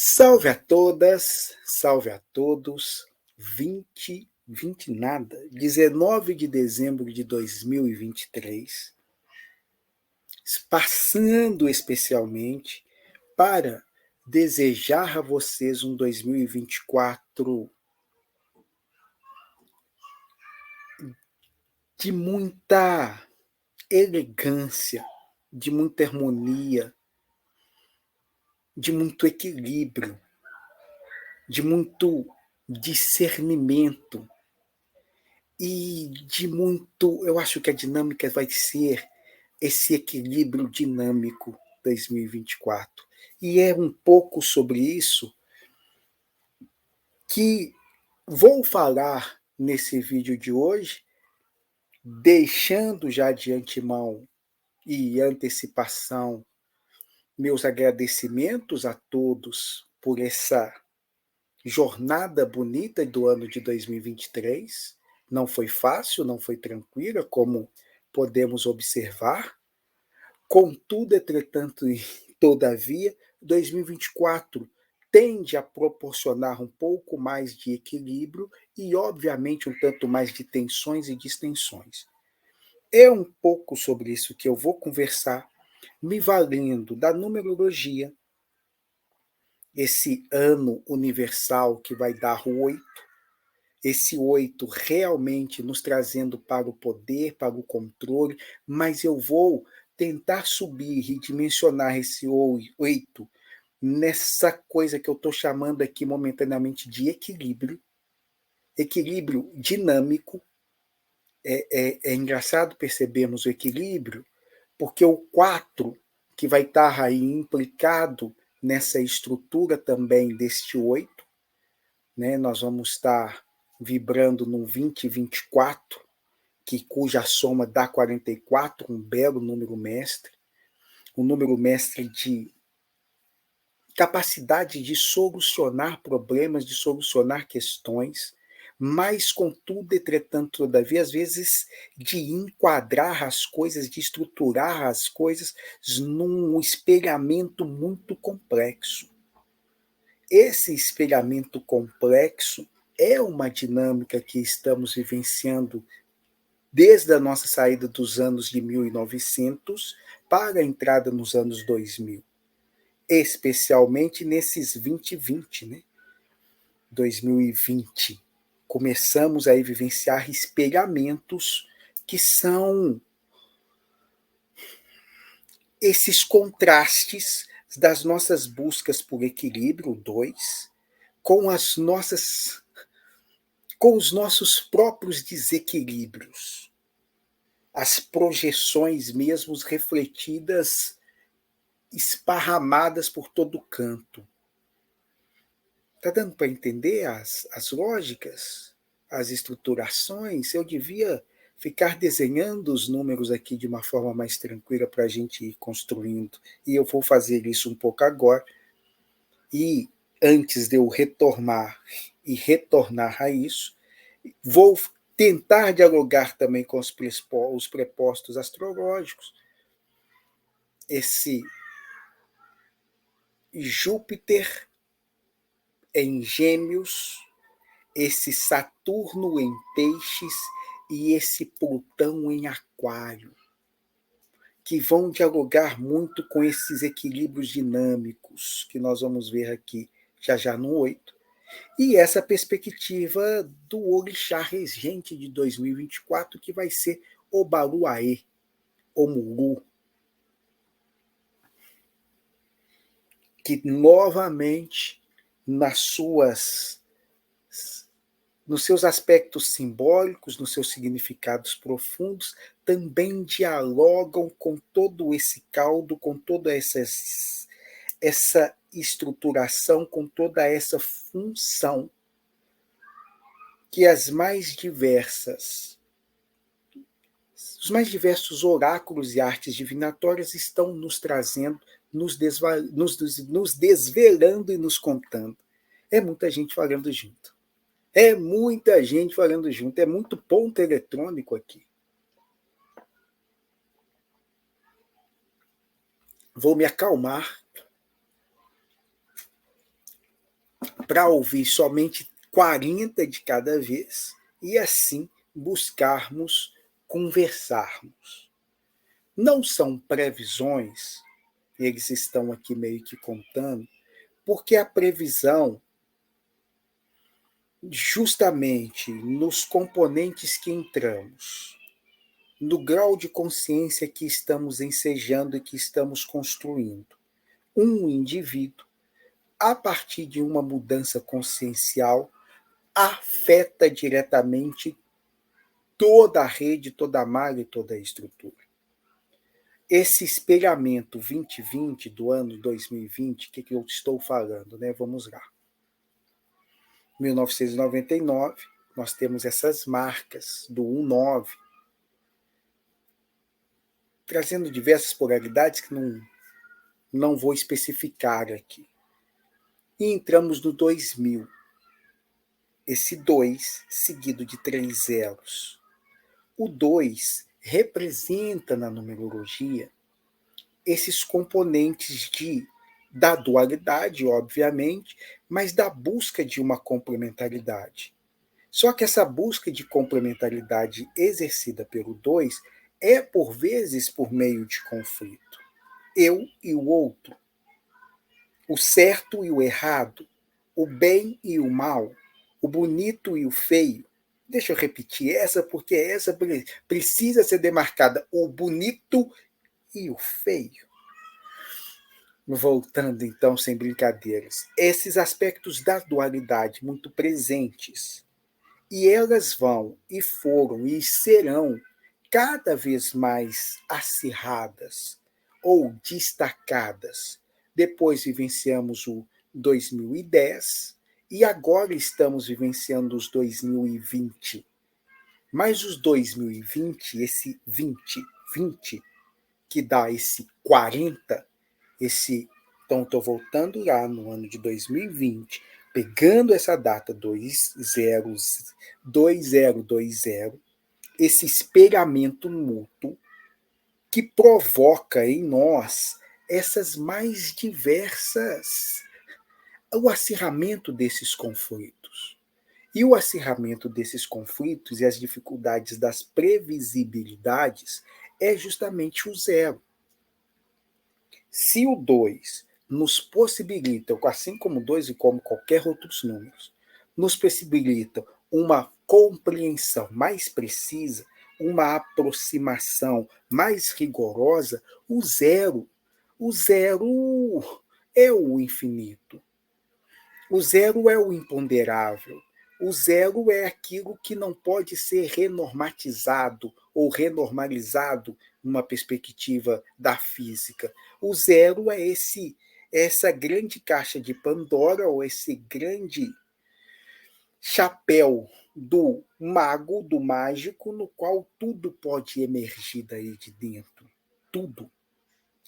Salve a todas, salve a todos. 20 nada, 19 de dezembro de 2023, passando especialmente para desejar a vocês um 2024 de muita elegância, de muita harmonia, de muito equilíbrio, de muito discernimento e de muito. Eu acho que a dinâmica vai ser esse equilíbrio dinâmico 2024. E é um pouco sobre isso que vou falar nesse vídeo de hoje, deixando já de antemão e antecipação meus agradecimentos a todos por essa jornada bonita do ano de 2023. Não foi fácil, não foi tranquila, como podemos observar. Contudo, entretanto e todavia, 2024 tende a proporcionar um pouco mais de equilíbrio e, obviamente, um tanto mais de tensões e distensões. É um pouco sobre isso que eu vou conversar, me valendo da numerologia, esse ano universal que vai dar o 8, esse 8 realmente nos trazendo para o poder, para o controle, mas eu vou tentar subir e dimensionar esse 8 nessa coisa que eu estou chamando aqui momentaneamente de equilíbrio dinâmico. É engraçado percebermos o equilíbrio, porque o 4, que vai estar aí implicado nessa estrutura também deste 8, né? Nós vamos estar vibrando no 2024, cuja soma dá 44, um belo número mestre, um número mestre de capacidade de solucionar problemas, de solucionar questões, mas, contudo, entretanto, todavia, às vezes, de enquadrar as coisas, de estruturar as coisas num espelhamento muito complexo. Esse espelhamento complexo é uma dinâmica que estamos vivenciando desde a nossa saída dos anos de 1900 para a entrada nos anos 2000, especialmente nesses 2020, né? 2020, começamos a vivenciar espelhamentos que são esses contrastes das nossas buscas por equilíbrio, 2, com os nossos próprios desequilíbrios, as projeções mesmo refletidas, esparramadas por todo canto. Está dando para entender as lógicas, as estruturações? Eu devia ficar desenhando os números aqui de uma forma mais tranquila para a gente ir construindo. E eu vou fazer isso um pouco agora. E antes de eu retornar a isso, vou tentar dialogar também com os prepostos astrológicos. Esse Júpiter em Gêmeos, esse Saturno em Peixes e esse Plutão em Aquário, que vão dialogar muito com esses equilíbrios dinâmicos que nós vamos ver aqui já no 8. E essa perspectiva do orixá regente de 2024, que vai ser Obaluaê, Omuru, que novamente, nos seus aspectos simbólicos, nos seus significados profundos, também dialogam com todo esse caldo, com toda essa estruturação, com toda essa função que os mais diversos oráculos e artes divinatórias estão nos trazendo, nos desvelando e nos contando. É muita gente falando junto. É muita gente falando junto, é muito ponto eletrônico aqui. Vou me acalmar para ouvir somente 40 de cada vez e assim buscarmos conversarmos. Não são previsões, eles estão aqui meio que contando, porque a previsão, justamente nos componentes que entramos, no grau de consciência que estamos ensejando e que estamos construindo, um indivíduo, a partir de uma mudança consciencial, afeta diretamente toda a rede, toda a malha e toda a estrutura. Esse espelhamento 2020 do ano 2020, o que eu estou falando, né? Vamos lá. 1999, nós temos essas marcas do 19, trazendo diversas polaridades que não vou especificar aqui. E entramos no 2000. Esse 2 seguido de 3 zeros. O 2 representa na numerologia esses componentes da dualidade, obviamente, mas da busca de uma complementaridade. Só que essa busca de complementaridade exercida pelo 2 é, por vezes, por meio de conflito. Eu e o outro. O certo e o errado. O bem e o mal. O bonito e o feio. Deixa eu repetir essa, porque essa precisa ser demarcada. O bonito e o feio. Voltando, então, sem brincadeiras. Esses aspectos da dualidade muito presentes. E elas vão, e foram, e serão cada vez mais acirradas ou destacadas. Depois vivenciamos o 2010 e agora estamos vivenciando os 2020. Mas os 2020, esse 20, que dá esse 40, então estou voltando lá no ano de 2020, pegando essa data 2020, esse espelhamento mútuo que provoca em nós essas mais diversas, o acirramento desses conflitos. E o acirramento desses conflitos e as dificuldades das previsibilidades é justamente o 0. Se o 2 nos possibilita, assim como o 2 e como qualquer outros números, nos possibilitam uma compreensão mais precisa, uma aproximação mais rigorosa, o 0 é o infinito. O 0 é o imponderável. O 0 é aquilo que não pode ser renormatizado ou renormalizado numa perspectiva da física. O 0 é essa grande caixa de Pandora, ou esse grande chapéu do mago, do mágico, no qual tudo pode emergir daí de dentro. Tudo.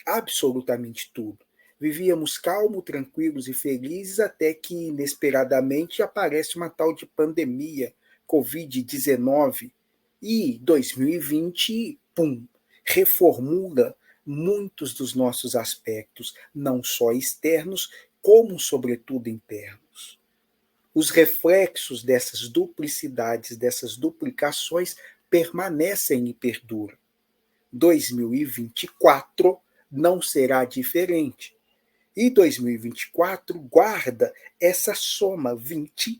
Absolutamente tudo. Vivíamos calmos, tranquilos e felizes até que, inesperadamente, aparece uma tal de pandemia, Covid-19, e 2020, pum, reformula muitos dos nossos aspectos, não só externos, como, sobretudo, internos. Os reflexos dessas duplicidades, dessas duplicações, permanecem e perduram. 2024 não será diferente. E 2024 guarda essa soma 20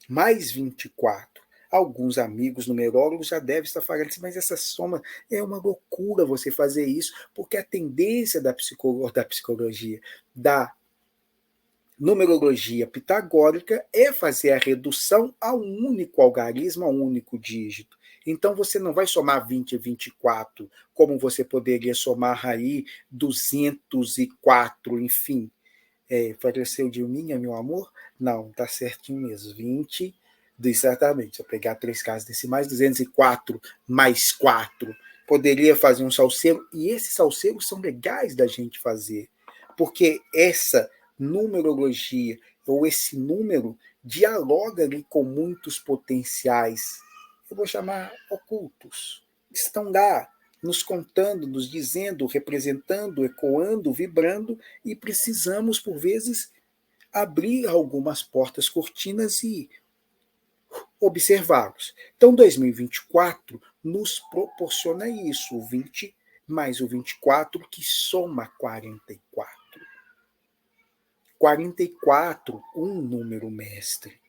mais 24. Alguns amigos numerólogos já devem estar falando assim, mas essa soma é uma loucura você fazer isso, porque a tendência da psicologia, da numerologia pitagórica é fazer a redução a um único algarismo, a um único dígito. Então, você não vai somar 20 e 24, como você poderia somar aí 204, enfim. Faleceu de minha, meu amor? Não, tá certinho mesmo. 20, exatamente. Se eu pegar 3 casas decimais, 204 mais 4. Poderia fazer um salseiro, e esses salseiros são legais da gente fazer, porque essa numerologia, ou esse número, dialoga ali com muitos potenciais, eu vou chamar ocultos. Estão lá, nos contando, nos dizendo, representando, ecoando, vibrando, e precisamos, por vezes, abrir algumas portas cortinas e observá-los. Então, 2024 nos proporciona isso, o 20 mais o 24, que soma 44. 44, um número mestre.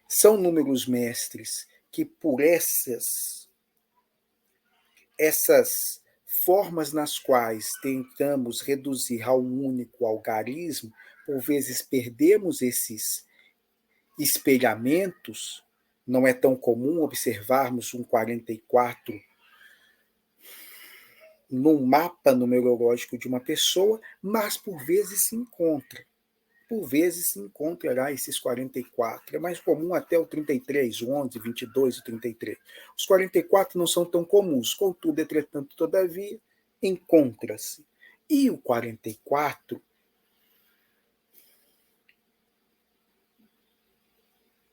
São números mestres que, por essas formas nas quais tentamos reduzir a um único algarismo, por vezes perdemos esses espelhamentos. Não é tão comum observarmos um 44 num mapa numerológico de uma pessoa, mas por vezes se encontra. Por vezes se encontrará esses 44. É mais comum até o 33, o 11, 22 e 33. Os 44 não são tão comuns, contudo, entretanto, todavia, encontra-se. E o 44,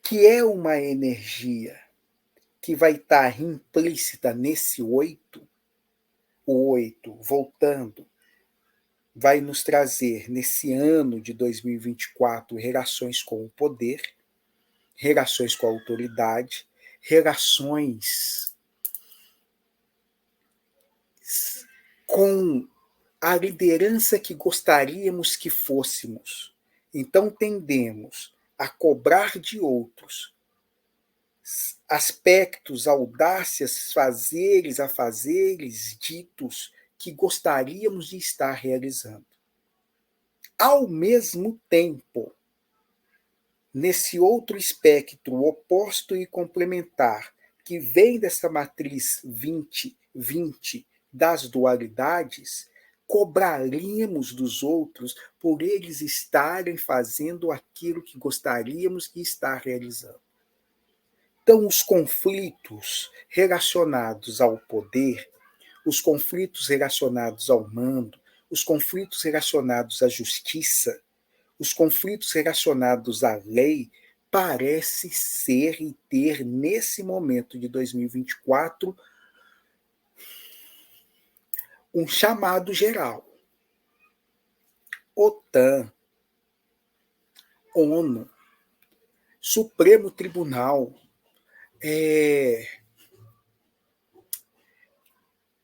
que é uma energia que vai estar implícita nesse 8, o 8, voltando, vai nos trazer, nesse ano de 2024, relações com o poder, relações com a autoridade, relações com a liderança que gostaríamos que fôssemos. Então, tendemos a cobrar de outros aspectos, audácias, afazeres ditos que gostaríamos de estar realizando. Ao mesmo tempo, nesse outro espectro oposto e complementar, que vem dessa matriz 20-20 das dualidades, cobraríamos dos outros por eles estarem fazendo aquilo que gostaríamos de estar realizando. Então, os conflitos relacionados ao poder, os conflitos relacionados ao mando, os conflitos relacionados à justiça, os conflitos relacionados à lei, parece ser e ter, nesse momento de 2024, um chamado geral. OTAN, ONU, Supremo Tribunal,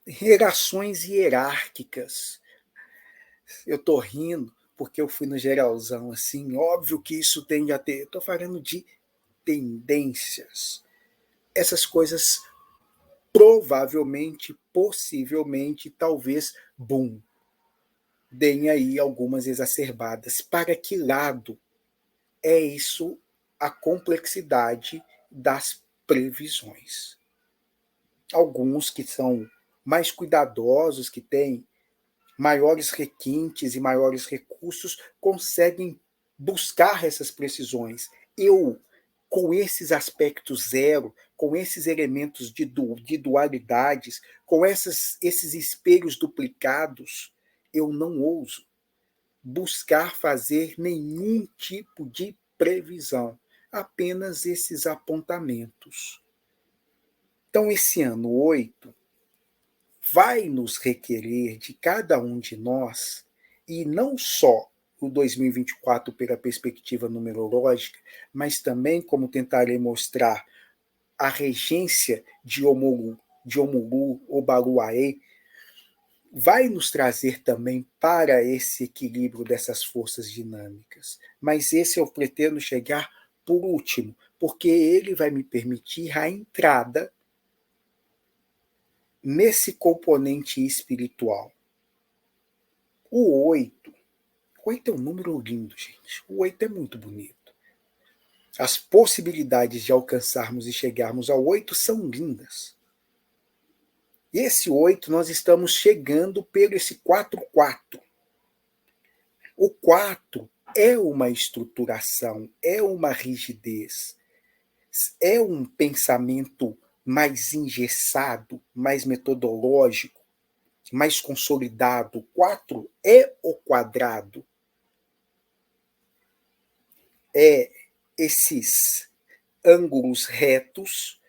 relações hierárquicas. Eu estou rindo porque eu fui no geralzão assim, óbvio que isso tende a ter. Estou falando de tendências. Essas coisas provavelmente, possivelmente, talvez, deem aí algumas exacerbadas. Para que lado é isso a complexidade das previsões? Alguns que são mais cuidadosos, que têm maiores requintes e maiores recursos, conseguem buscar essas precisões. Eu, com esses aspectos zero, com esses elementos de dualidades, com esses espelhos duplicados, eu não ouso buscar fazer nenhum tipo de previsão, apenas esses apontamentos. Então, esse ano 8 vai nos requerer de cada um de nós, e não só o 2024 pela perspectiva numerológica, mas também, como tentarei mostrar, a regência de Omulu, Obaluaê, vai nos trazer também para esse equilíbrio dessas forças dinâmicas. Mas esse eu pretendo chegar por último, porque ele vai me permitir a entrada nesse componente espiritual. O 8 é um número lindo, gente. O 8 é muito bonito. As possibilidades de alcançarmos e chegarmos ao 8 são lindas. E esse 8 nós estamos chegando pelo esse 4-4. O 4 é uma estruturação, é uma rigidez, é um pensamento mais engessado, mais metodológico, mais consolidado. O 4 é o quadrado. É esses ângulos retos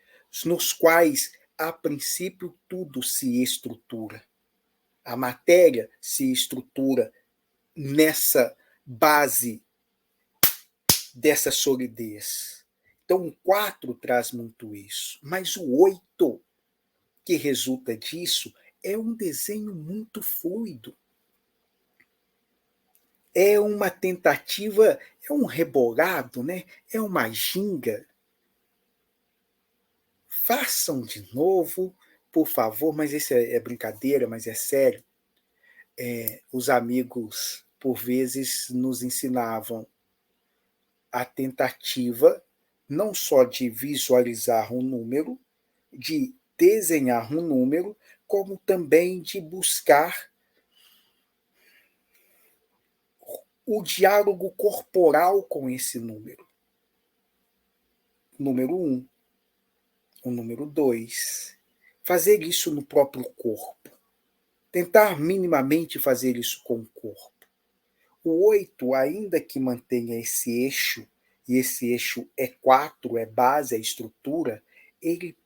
nos quais, a princípio, tudo se estrutura. A matéria se estrutura nessa base dessa solidez. Então, o 4 traz muito isso. Mas o 8, que resulta disso, é um desenho muito fluido. É uma tentativa, é um rebolado, né? É uma ginga. Façam de novo, por favor, mas isso é brincadeira, mas é sério. Os amigos, por vezes, nos ensinavam a tentativa não só de visualizar um número, de desenhar um número, como também de buscar o diálogo corporal com esse número. Número 1, o número 2. Fazer isso no próprio corpo. Tentar minimamente fazer isso com o corpo. O 8, ainda que mantenha esse eixo, e esse eixo é 4, é base, é estrutura, ele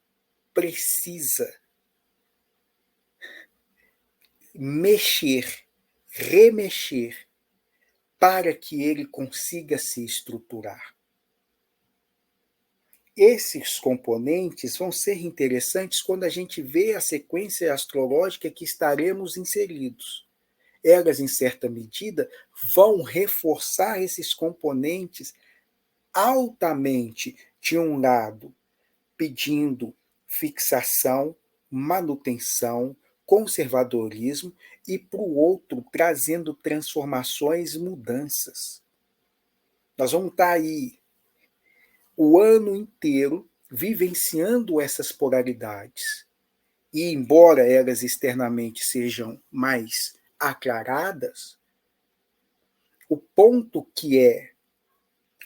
precisa mexer, remexer, para que ele consiga se estruturar. Esses componentes vão ser interessantes quando a gente vê a sequência astrológica que estaremos inseridos. Elas, em certa medida, vão reforçar esses componentes altamente, de um lado, pedindo fixação, manutenção, conservadorismo, e para o outro, trazendo transformações, mudanças. Nós vamos estar aí o ano inteiro vivenciando essas polaridades. E, embora elas externamente sejam mais aclaradas, o ponto que é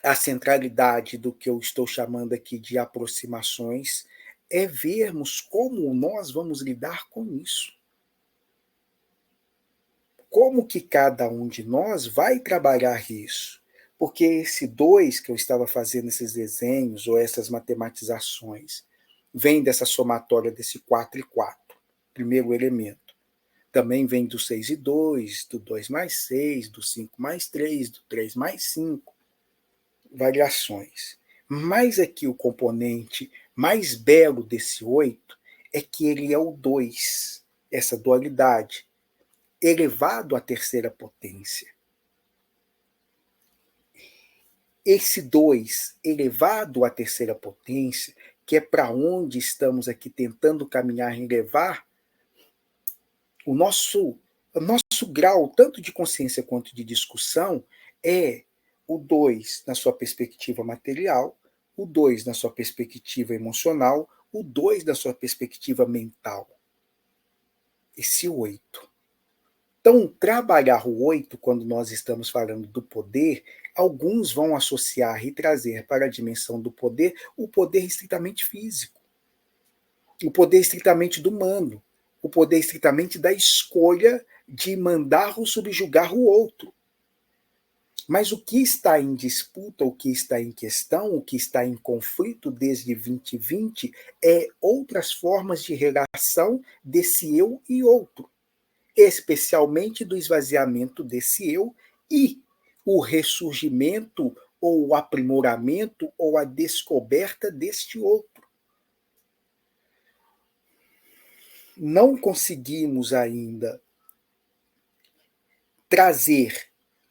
a centralidade do que eu estou chamando aqui de aproximações é vermos como nós vamos lidar com isso. Como que cada um de nós vai trabalhar isso? Porque esse 2 que eu estava fazendo esses desenhos ou essas matematizações vem dessa somatória desse 4 e 4, primeiro elemento. Também vem do 6 e 2, do 2 mais 6, do 5 mais 3, do 3 mais 5, variações. Mas aqui o componente mais belo desse 8 é que ele é o 2, essa dualidade, elevado à terceira potência. Esse 2 elevado à terceira potência, que é para onde estamos aqui tentando caminhar e levar, o nosso grau, tanto de consciência quanto de discussão, é o 2 na sua perspectiva material, o 2 na sua perspectiva emocional, o 2 na sua perspectiva mental. Esse 8. Então, trabalhar o 8, quando nós estamos falando do poder, alguns vão associar e trazer para a dimensão do poder o poder estritamente físico, o poder estritamente do humano, o poder estritamente da escolha de mandar ou subjugar o outro. Mas o que está em disputa, o que está em questão, o que está em conflito desde 2020 é outras formas de relação desse eu e outro, especialmente do esvaziamento desse eu e o ressurgimento ou o aprimoramento ou a descoberta deste outro. Não conseguimos ainda trazer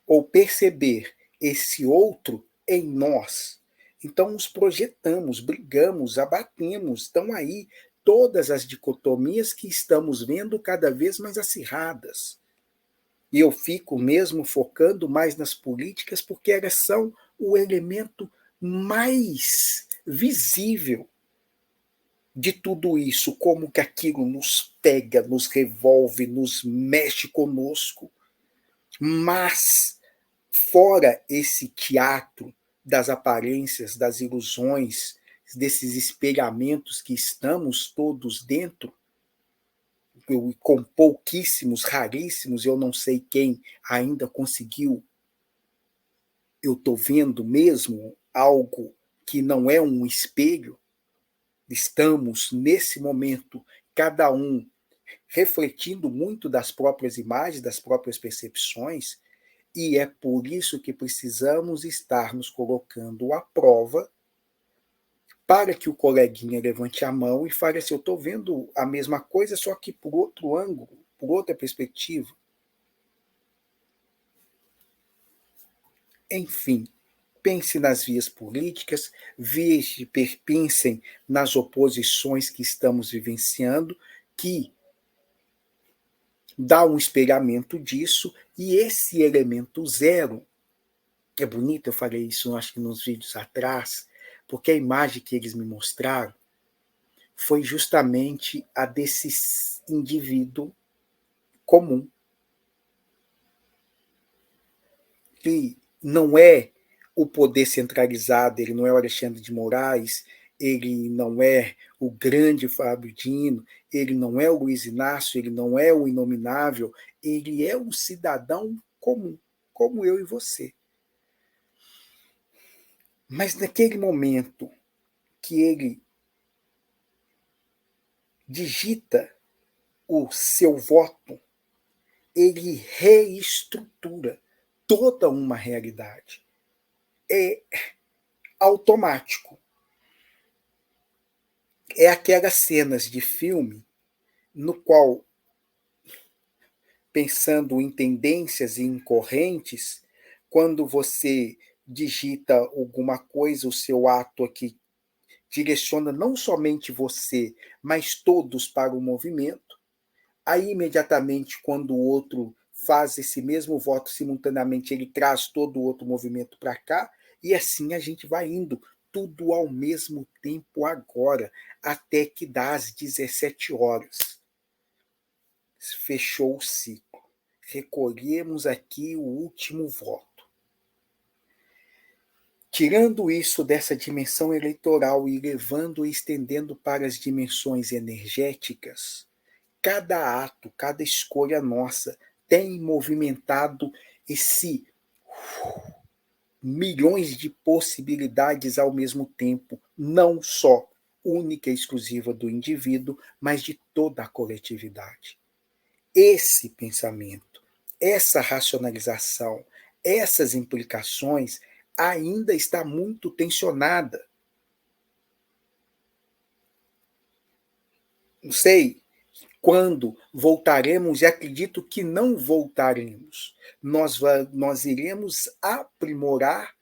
ou perceber esse outro em nós. Então nos projetamos, brigamos, abatemos, estão aí todas as dicotomias que estamos vendo cada vez mais acirradas. E eu fico mesmo focando mais nas políticas porque elas são o elemento mais visível de tudo isso, como que aquilo nos pega, nos revolve, nos mexe conosco. Mas, fora esse teatro das aparências, das ilusões, desses espelhamentos que estamos todos dentro, com pouquíssimos, raríssimos, eu não sei quem ainda conseguiu, eu estou vendo mesmo algo que não é um espelho, estamos nesse momento, cada um refletindo muito das próprias imagens, das próprias percepções, E é por isso que precisamos estar nos colocando à prova para que o coleguinha levante a mão e fale assim, eu estou vendo a mesma coisa, só que por outro ângulo, por outra perspectiva. Enfim, pense nas vias políticas, pensem nas oposições que estamos vivenciando, que dá um espelhamento disso, e esse elemento zero, é bonito, eu falei isso acho que nos vídeos atrás, porque a imagem que eles me mostraram foi justamente a desse indivíduo comum, que não é o poder centralizado, ele não é o Alexandre de Moraes, ele não é o grande Fábio Dino, ele não é o Luiz Inácio, ele não é o inominável, ele é um cidadão comum, como eu e você. Mas naquele momento que ele digita o seu voto, ele reestrutura toda uma realidade. É automático. É aquelas cenas de filme no qual, pensando em tendências e em correntes, quando você digita alguma coisa, o seu ato aqui direciona não somente você, mas todos para o movimento. Aí, imediatamente, quando o outro faz esse mesmo voto simultaneamente, ele traz todo o outro movimento para cá, e assim a gente vai indo, tudo ao mesmo tempo agora, até que dá às 17 horas. Fechou o ciclo. Recolhemos aqui o último voto. Tirando isso dessa dimensão eleitoral e levando e estendendo para as dimensões energéticas, cada ato, cada escolha nossa tem movimentado esse milhões de possibilidades ao mesmo tempo, não só única e exclusiva do indivíduo, mas de toda a coletividade. Esse pensamento, essa racionalização, essas implicações ainda está muito tensionada. Não sei quando voltaremos, e acredito que não voltaremos. Nós iremos aprimorar,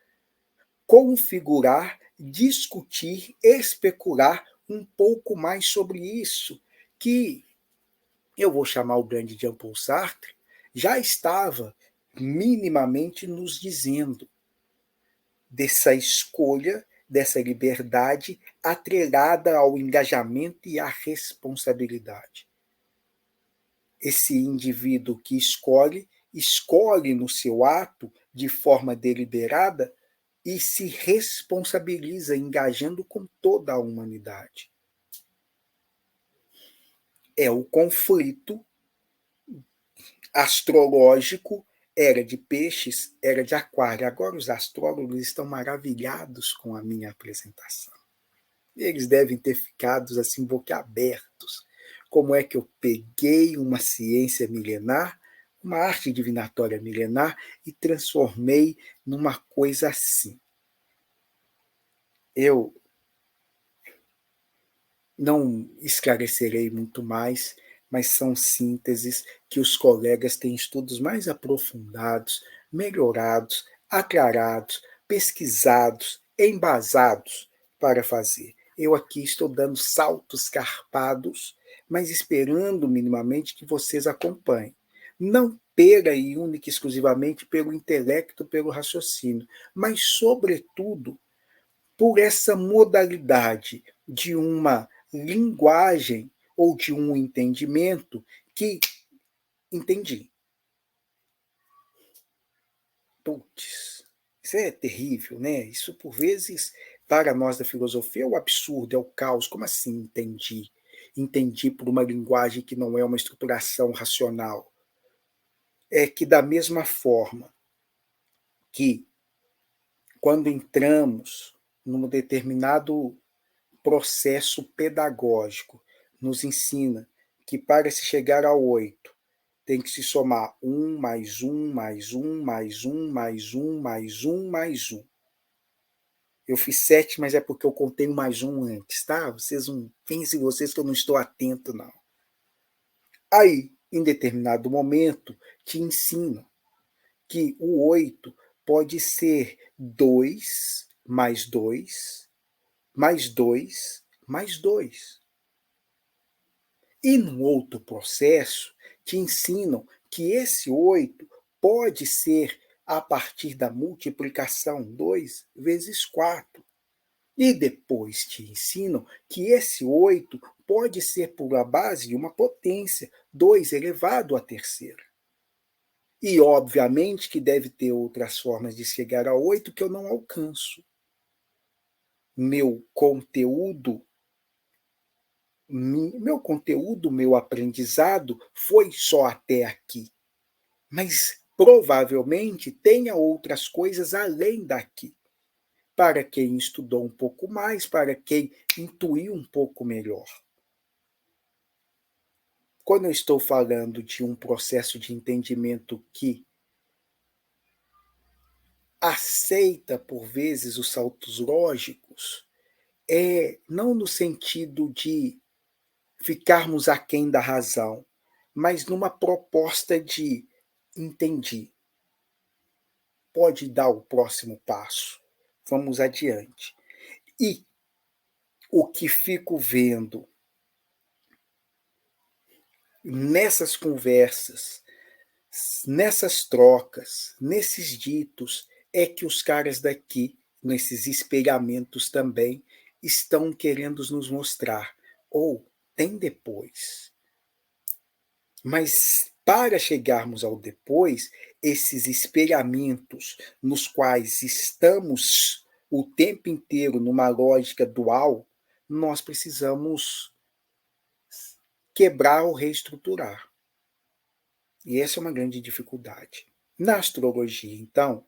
configurar, discutir, especular um pouco mais sobre isso, que eu vou chamar o grande Jean-Paul Sartre, já estava minimamente nos dizendo dessa escolha, dessa liberdade atrelada ao engajamento e à responsabilidade. Esse indivíduo que escolhe no seu ato de forma deliberada e se responsabiliza engajando com toda a humanidade. É o conflito astrológico, era de peixes, era de aquário. Agora os astrólogos estão maravilhados com a minha apresentação. Eles devem ter ficado assim boquiabertos. Como é que eu peguei uma ciência milenar, uma arte divinatória milenar, e transformei numa coisa assim? Eu não esclarecerei muito mais, mas são sínteses que os colegas têm estudos mais aprofundados, melhorados, aclarados, pesquisados, embasados para fazer. Eu aqui estou dando saltos carpados, mas esperando minimamente que vocês acompanhem. Não pela e única e exclusivamente pelo intelecto, pelo raciocínio, mas, sobretudo, por essa modalidade de uma linguagem ou de um entendimento que entendi. Putz, isso é terrível, né? Isso, por vezes, para nós da filosofia, é o absurdo, é o caos. Como assim entendi? Entendi por uma linguagem que não é uma estruturação racional. É que, da mesma forma que, quando entramos num determinado processo pedagógico, nos ensina que para se chegar ao 8 tem que se somar 1 mais 1 mais 1 mais 1 mais 1 mais 1 mais 1. Eu fiz 7, mas é porque eu contei um mais um antes, tá? Vocês não pensem vocês que eu não estou atento, não. Aí, em determinado momento, te ensino que o 8 pode ser 2 mais 2 mais 2 mais 2. E num outro processo, te ensinam que esse 8 pode ser a partir da multiplicação 2 vezes 4. E depois te ensinam que esse 8 pode ser por a base de uma potência, 2 elevado à terceira. E, obviamente, que deve ter outras formas de chegar a 8 que eu não alcanço. Meu conteúdo, meu aprendizado foi só até aqui. Mas provavelmente tenha outras coisas além daqui. Para quem estudou um pouco mais, para quem intuiu um pouco melhor. Quando eu estou falando de um processo de entendimento que aceita, por vezes, os saltos lógicos, não no sentido de ficarmos aquém da razão, mas numa proposta de entendi, pode dar o próximo passo, vamos adiante. E o que fico vendo nessas conversas, nessas trocas, nesses ditos, é que os caras daqui, nesses espelhamentos também, estão querendo nos mostrar. Ou tem depois. Mas para chegarmos ao depois, esses espelhamentos nos quais estamos o tempo inteiro numa lógica dual, nós precisamos quebrar ou reestruturar. E essa é uma grande dificuldade. Na astrologia, então,